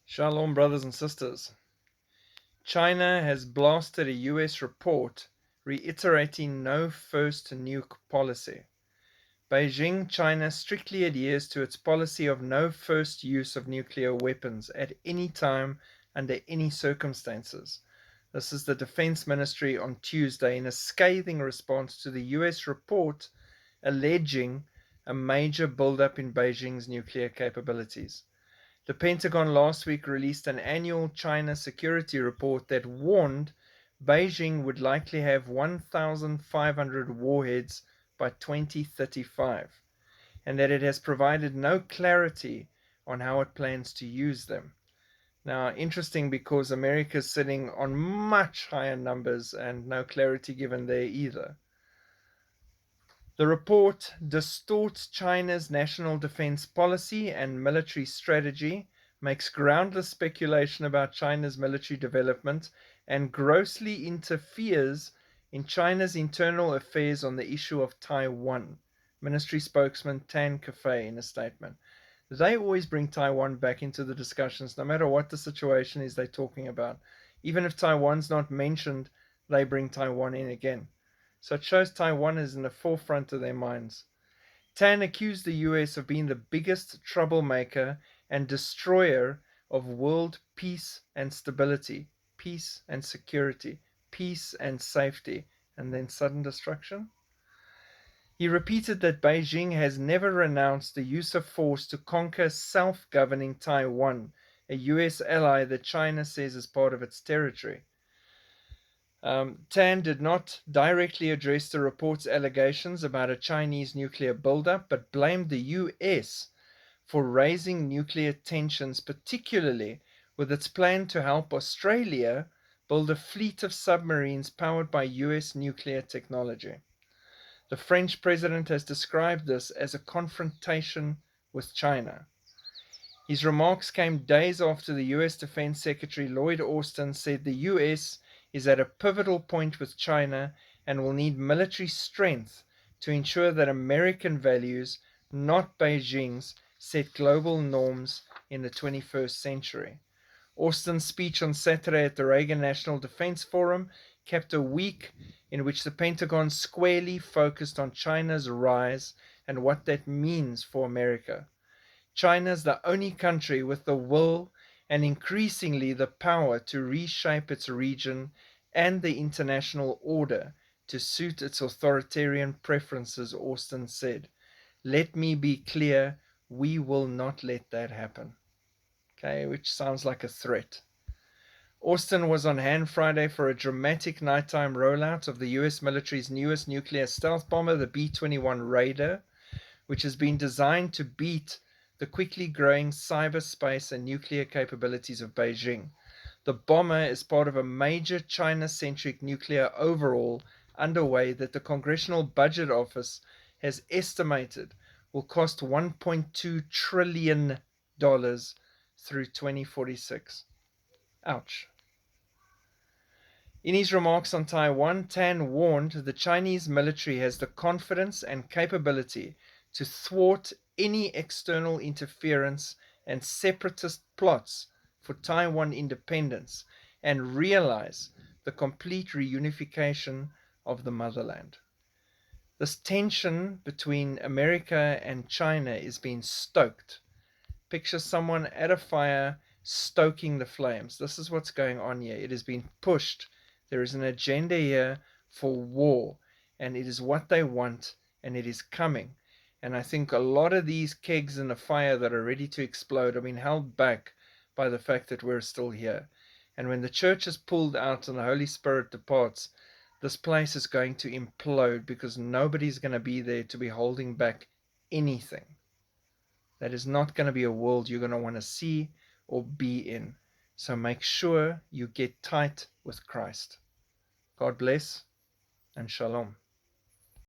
Shalom, brothers and sisters. China has blasted a US report reiterating no first nuke policy. Beijing, China strictly adheres to its policy of no first use of nuclear weapons at any time under any circumstances. This is the Defense Ministry on Tuesday in a scathing response to the US report alleging a major buildup in Beijing's nuclear capabilities. The Pentagon last week released an annual China security report that warned Beijing would likely have 1,500 warheads by 2035, and that it has provided no clarity on how it plans to use them. Now, interesting because America is sitting on much higher numbers and no clarity given there either. The report distorts China's national defense policy and military strategy, makes groundless speculation about China's military development, and grossly interferes in China's internal affairs on the issue of Taiwan. Ministry spokesman Tan Kefei in a statement. They always bring Taiwan back into the discussions, no matter what the situation is they're talking about. Even if Taiwan's not mentioned, they bring Taiwan in again. So it shows Taiwan is in the forefront of their minds. Tan accused the US of being the biggest troublemaker and destroyer of world peace and stability, peace and security, peace and safety, and then sudden destruction. He repeated that Beijing has never renounced the use of force to conquer self-governing Taiwan, a US ally that China says is part of its territory. Tan did not directly address the report's allegations about a Chinese nuclear buildup, but blamed the US for raising nuclear tensions, particularly with its plan to help Australia build a fleet of submarines powered by US nuclear technology. The French president has described this as a confrontation with China. His remarks came days after the US Defense Secretary Lloyd Austin said the US is at a pivotal point with China and will need military strength to ensure that American values, not Beijing's, set global norms in the 21st century. Austin's speech on Saturday at the Reagan National Defense Forum capped a week in which the Pentagon squarely focused on China's rise and what that means for America. China is the only country with the will and increasingly the power to reshape its region and the international order to suit its authoritarian preferences, Austin said. Let me be clear, we will not let that happen. Okay, which sounds like a threat. Austin was on hand Friday for a dramatic nighttime rollout of the US military's newest nuclear stealth bomber, the B-21 Raider, which has been designed to beat the quickly growing cyberspace and nuclear capabilities of Beijing. The bomber is part of a major China-centric nuclear overhaul underway that the Congressional Budget Office has estimated will cost $1.2 trillion through 2046. Ouch. In his remarks on Taiwan, Tan warned the Chinese military has the confidence and capability to thwart any external interference and separatist plots for Taiwan independence and realize the complete reunification of the motherland. This tension between America and China is being stoked. Picture someone at a fire stoking the flames. This is what's going on here. It has been pushed. There is an agenda here for war, and it is what they want, and it is coming. And I think a lot of these kegs in the fire that are ready to explode have been held back by the fact that we're still here. And when the church is pulled out and the Holy Spirit departs, this place is going to implode because nobody's going to be there to be holding back anything. That is not going to be a world you're going to want to see or be in. So make sure you get tight with Christ. God bless and shalom.